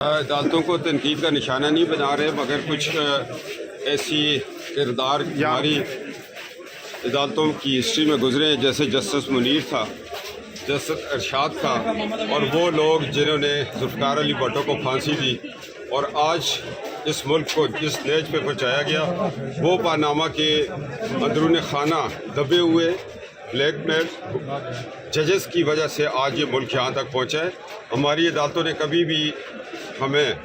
अदालतों को तनकीद का निशाना नहीं बना रहे, मगर कुछ ऐसी किरदार हमारी अदालतों की हिस्ट्री में गुजरे हैं, जैसे जस्टिस मुनीर था, जस्टिस अरशाद था, और वो लोग जिन्होंने जुल्फ़िकार अली भुट्टो को फांसी दी और आज इस मुल्क को जिस स्टेज पे पहुँचाया गया वो पानामा के अंदरून खाना दबे हुए ब्लैकमेल जजेस की वजह से आज ये मुल्क यहाँ तक पहुँचा है। हमारी अदालतों ने कभी भी हमें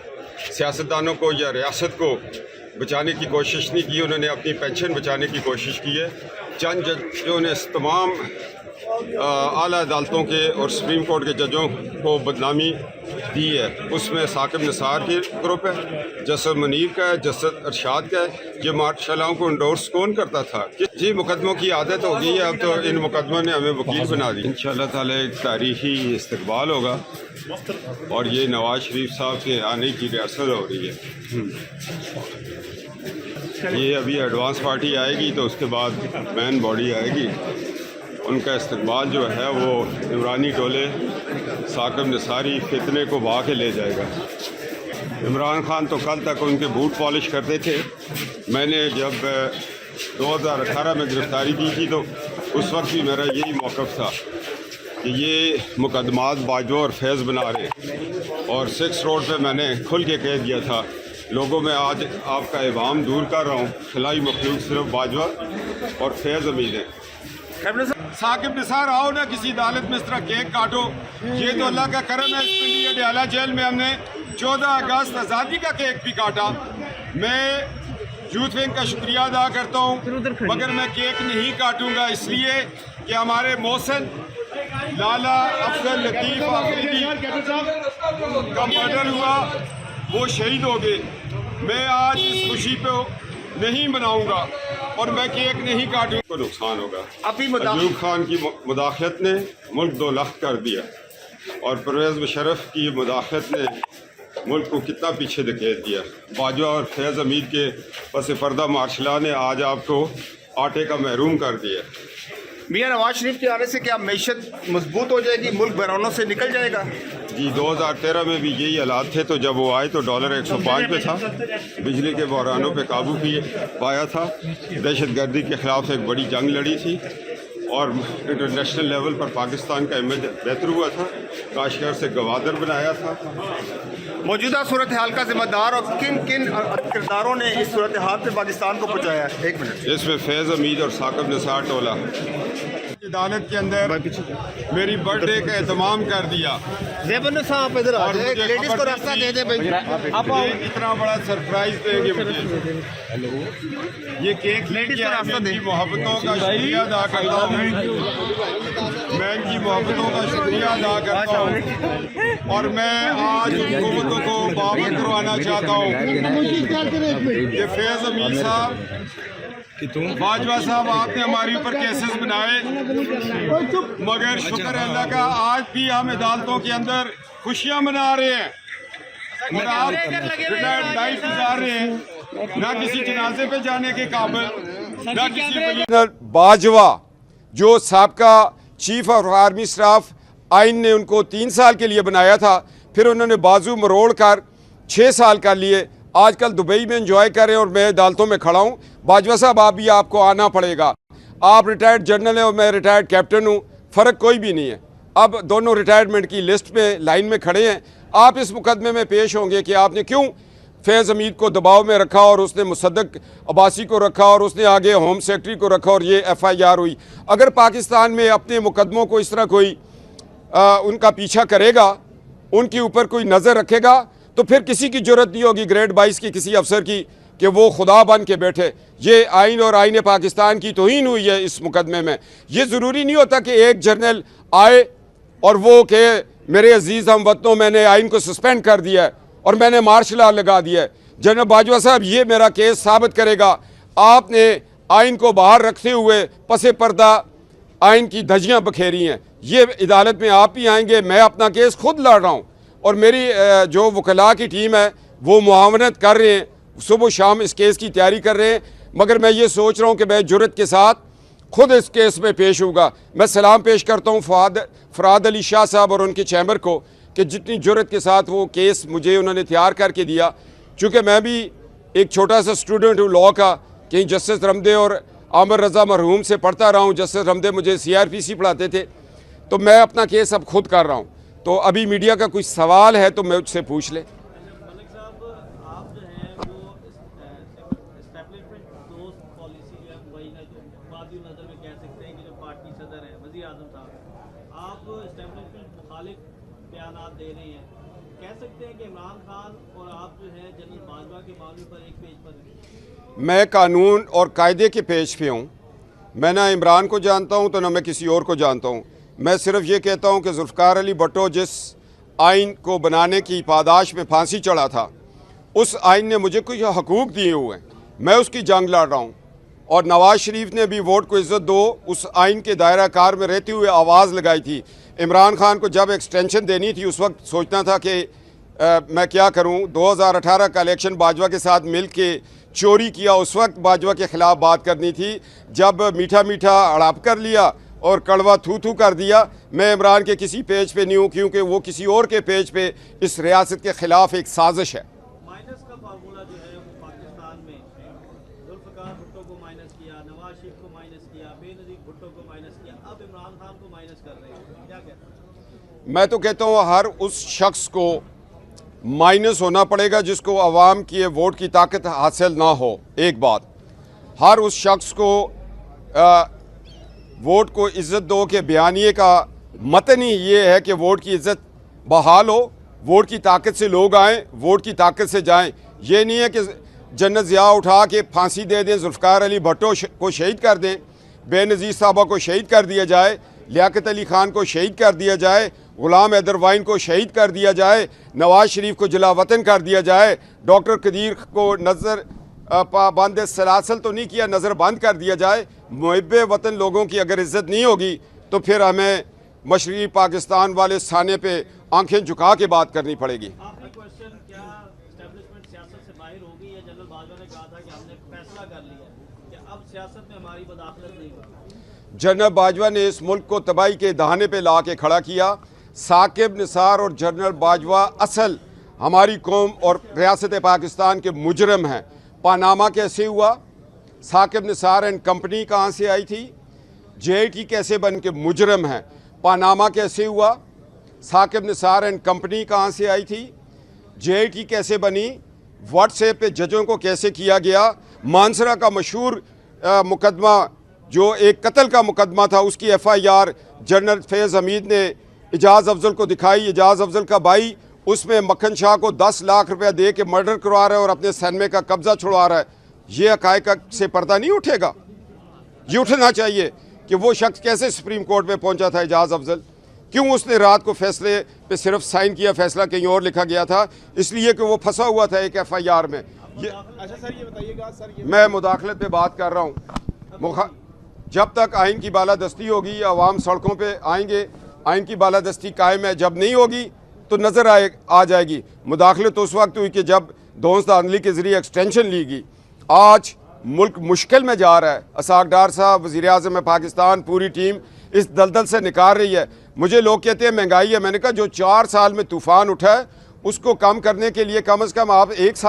सियासतदानों को या रियासत को बचाने की कोशिश नहीं की, उन्होंने अपनी पेंशन बचाने की कोशिश की है। चंद जजों ने तमाम आला अदालतों के और सुप्रीम कोर्ट के जजों को बदनामी दी है। उसमें साकिब निसार के ग्रुप है, जस्टिस मुनीर का है, जस्टिस अरशाद का है। ये मार्शलाओं को इंडोर्स कौन करता था? जी, मुकदमों की आदत हो गई है, अब तो इन मुकदमों ने हमें वकील बना दी। इंशाअल्लाह ताला एक तारीखी इस्तकबाल होगा और ये नवाज शरीफ साहब के आने की रिहर्सल हो रही है। ये अभी एडवांस पार्टी आएगी तो उसके बाद मैन बॉडी आएगी, उनका इस्तकबाल जो है वो इमरानी टोले साकिब निसारी फितने को बहा के ले जाएगा। इमरान खान तो कल तक उनके बूट पॉलिश करते थे। मैंने जब 2018 में गिरफ्तारी की थी तो उस वक्त भी मेरा यही मौक़िफ़ था कि ये मुकदमात बाजवा और फैज़ बना रहे, और 6 रोड पे मैंने खुल के कह दिया था लोगों में, आज आपका इबाम दूर कर रहा हूँ, खिलाई मखलूक सिर्फ बाजवा और फैज़ अमीर है। साकिब निसार आओ ना किसी अदालत में इस तरह केक काटो, ये तो अल्लाह का करम है। इस पिंडी अडयाला जेल में हमने 14 अगस्त आज़ादी का केक भी काटा। मैं यूथ विंग का शुक्रिया अदा करता हूँ, मगर मैं केक नहीं काटूँगा इसलिए कि हमारे मोहसिन लाला अफजल लतीफ़ आफरीदी का मर्डर हुआ, वो शहीद हो गए। मैं आज इस खुशी पे नहीं मनाऊंगा और मैं केक नहीं काटूंगा, को नुकसान होगा। अयूब खान की मुदाखलत ने मुल्क दो लख्त कर दिया और परवेज़ मुशर्रफ की मुदाखलत ने मुल्क को कितना पीछे धकेल दिया। बाजवा और फैज़ अमीर के पस पर्दा मार्शला ने आज आपको आटे का महरूम कर दिया। मियां नवाज शरीफ के आने से क्या मैशत मजबूत हो जाएगी, मुल्क बहरानों से निकल जाएगा? जी, 2013 में भी यही हालात थे, तो जब वो आए तो डॉलर 105 पे था, बिजली के बहरानों पे काबू पाया था, दहशतगर्दी के ख़िलाफ़ एक बड़ी जंग लड़ी थी और इंटरनेशनल लेवल पर पाकिस्तान का इमेज बेहतर हुआ था, काशगर से गवादर बनाया था। मौजूदा सूरत हाल का जिम्मेदार और किन किन किरदारों ने इस सूरत हाल से पाकिस्तान को पहुँचाया? 1 मिनट। इसमें फैज़ अमीर और साकिब निसार टोला अदालत के अंदर मेरी बर्थडे का एहतमाम कर दिया। साहब इधर आ जाए, लेडीज को रास्ता दे दे भाई। आप इतना बड़ा सरप्राइज देंगे मुझे। ये केक लेके रास्ता दे। मोहब्बतों का शुक्रिया अदा करता हूँ, मैं इनकी मोहब्बतों का शुक्रिया अदा करता हूँ और मैं आज हुकूमतों को बावर करवाना चाहता हूँ। ये फैज़ अमीर साहब, बाजवा साहब, आपने हमारे ऊपर केसेस बनाए, मगर शुक्र है अल्लाह का आज भी हम अदालतों के अंदर खुशियां मना रहे हैं और आप रिटायर्ड लाइफ गुजार रहे हैं, ना किसी जनाजे पे जाने के काबिल, ना किसी। बाजवा जो साबका चीफ ऑफ आर्मी स्टाफ, आइन ने उनको 3 साल के लिए बनाया था, फिर उन्होंने बाजू मरोड़ कर 6 साल कर लिए, आजकल दुबई में एंजॉय कर रहे हैं और मैं अदालतों में खड़ा हूँ। बाजवा साहब, आप भी आपको आना पड़ेगा। आप रिटायर्ड जनरल हैं और मैं रिटायर्ड कैप्टन हूँ, फ़र्क कोई भी नहीं है। अब दोनों रिटायरमेंट की लिस्ट में लाइन में खड़े हैं। आप इस मुकदमे में पेश होंगे कि आपने क्यों फैज़ अमीर को दबाव में रखा और उसने मुसद्दक अब्बासी को रखा और उसने आगे होम सेक्रेटरी को रखा और ये FIR हुई। अगर पाकिस्तान में अपने मुकदमों को इस तरह कोई उनका पीछा करेगा, उनके ऊपर कोई नज़र रखेगा, तो फिर किसी की जरूरत नहीं होगी ग्रेड 22 की किसी अफसर की कि वो खुदा बन के बैठे। ये आइन और आइन पाकिस्तान की तौहीन हुई है इस मुकदमे में। ये ज़रूरी नहीं होता कि एक जर्नल आए और वो कहे मेरे अजीज़ हम वतनों, मैंने आइन को सस्पेंड कर दिया है और मैंने मार्शल लॉ लगा दिया है। जनरल बाजवा साहब, ये मेरा केस साबित करेगा आपने आइन को बाहर रखते हुए पसे पर्दा आइन की धज्जियाँ बखेरी हैं। ये अदालत में आप ही आएंगे, मैं अपना केस खुद लड़ रहा हूँ और मेरी जो वकला की टीम है वो मुआवनत कर रहे हैं, सुबह शाम इस केस की तैयारी कर रहे हैं। मगर मैं ये सोच रहा हूँ कि मैं जुर्रत के साथ खुद इस केस में पेश होऊंगा। मैं सलाम पेश करता हूँ फराद अली शाह साहब और उनके चैम्बर को कि जितनी जुर्रत के साथ वो केस मुझे उन्होंने तैयार करके दिया, चूँकि मैं भी एक छोटा सा स्टूडेंट हूँ लॉ का, कहीं जस्टिस रमदे और आमिर रज़ा मरहूम से पढ़ता रहा हूँ। जस्टिस रमदे मुझे CRPC पढ़ाते थे, तो मैं अपना केस अब खुद कर रहा हूँ। तो अभी मीडिया का कुछ सवाल है तो मैं उससे पूछ लें। मलिक साहब, आप जो हैं वो एस्टेब्लिशमेंट दोस्त पॉलिसी जो है वही ना, जो वादी नज़र में कह सकते हैं कि जो पार्टी सदर हैं वज़ीर आज़म साहब, आप एस्टेब्लिशमेंट मुखालिफ बयानात दे रहे हैं। कह सकते हैं कि इमरान खान और आप जो है जनरल बाजवा के मामले पर एक पेज पर हैं। मैं कानून और कायदे के पेज पे हूँ। मैं ना इमरान को जानता हूँ तो ना मैं किसी और को जानता हूँ। मैं सिर्फ ये कहता हूँ कि जुल्फ़िकार अली भुट्टो जिस आइन को बनाने की पादाश में फांसी चढ़ा था, उस आइन ने मुझे कुछ हकूक़ दिए हुए हैं, मैं उसकी जंग लड़ रहा हूँ। और नवाज़ शरीफ ने भी वोट को इज़्ज़त दो उस आइन के दायरा कार में रहते हुए आवाज़ लगाई थी। इमरान खान को जब एक्सटेंशन देनी थी उस वक्त सोचना था कि मैं क्या करूं। 2018 का इलेक्शन बाजवा के साथ मिल के चोरी किया, उस वक्त बाजवा के ख़िलाफ़ बात करनी थी। जब मीठा मीठा हड़प कर लिया और कड़वा थू थू कर दिया। मैं इमरान के किसी पेज पे नहीं हूँ, क्योंकि वो किसी और के पेज पे इस रियासत के ख़िलाफ़ एक साजिश है। माइनस का फार्मूला जो है वो पाकिस्तान में जुल्फ़िकार भुट्टो को माइनस किया, नवाज शरीफ को माइनस किया, बेनज़ीर भुट्टो को माइनस किया, अब इमरान खान को माइनस कर रहे हैं। क्या कहते हैं? मैं तो कहता हूँ हर उस शख्स को माइनस होना पड़ेगा जिसको अवाम की वोट की ताकत हासिल ना हो। एक बात, हर उस शख्स को वोट को इज़्ज़त दो के बयानिए का मतन ही ये है कि वोट की इज़्ज़त बहाल हो, वोट की ताकत से लोग आएँ, वोट की ताकत से जाएँ। ये नहीं है कि जन्नत ज़िया उठा के फांसी दे दें, जुल्फ़िकार अली भुट्टो को शहीद कर दें, बेनज़ीर साहबा को शहीद कर दिया जाए, लियाकत अली ख़ान को शहीद कर दिया जाए, ग़ुलाम हैदर वाइन को शहीद कर दिया जाए, नवाज़ शरीफ को जला वतन कर दिया जाए, डॉक्टर कदीर को नज़र पाबंद सलासल तो नहीं किया, नज़र बंद कर दिया जाए। मुहिब्बे वतन लोगों की अगर इज़्ज़त नहीं होगी तो फिर हमें मशरक़ी पाकिस्तान वाले स्थाने पे आंखें झुका के बात करनी पड़ेगी। आखिरी क्वेश्चन, क्या एस्टेब्लिशमेंट सियासत से बाहर होगी, या जनरल बाजवा ने कहा था कि हमने फैसला कर लिया कि अब सियासत में हमारी मदाखलत नहीं होगी? जनरल बाजवा ने इस मुल्क को तबाही के दहाने पे ला के खड़ा किया। साकिब निसार और जनरल बाजवा असल हमारी कौम और रियासत पाकिस्तान के मुजरम हैं। पानामा कैसे हुआ? साकिब निसार एंड कंपनी कहाँ से आई थी? JIT कैसे बन के मुजरम हैं? पानामा कैसे हुआ? साकिब निसार एंड कंपनी कहाँ से आई थी? JIT कैसे बनी? व्हाट्सएप पे जजों को कैसे किया गया? मानसरा का मशहूर मुकदमा जो एक कत्ल का मुकदमा था, उसकी FIR जनरल फैज़ हमीद ने एजाज़ अफजल को दिखाई। एजाज़ अफजल का भाई उसमें मक्खन शाह को 10 लाख रुपया दे के मर्डर करवा रहा है और अपने सैनमे का कब्ज़ा छुड़वा रहा है। ये हक़ाइक़ से पर्दा नहीं उठेगा? ये उठना चाहिए कि वो शख्स कैसे सुप्रीम कोर्ट में पहुंचा था एजाज़ अफजल, क्यों उसने रात को फैसले पे सिर्फ साइन किया, फैसला कहीं और लिखा गया था, इसलिए कि वो फंसा हुआ था एक FIR में। ये अच्छा सर, ये बताइएगा सर, ये मैं मुदाखलत पे बात कर रहा हूँ। जब तक आइन की बालादस्ती होगी अवाम सड़कों पे आएंगे, आइन की बालादस्ती कायम है। जब नहीं होगी तो नज़र आ जाएगी। मुदाखलत तो उस वक्त हुई कि जब दोस्तानली के ज़रिए एक्सटेंशन ली गई। आज मुल्क मुश्किल में जा रहा है। असाक डार साहब, वज़ीर आज़म पाकिस्तान, पूरी टीम इस दलदल से निकाल रही है। मुझे लोग कहते हैं महंगाई है। मैंने कहा जो 4 साल में तूफ़ान उठा है उसको कम करने के लिए कम से कम आप 1 साल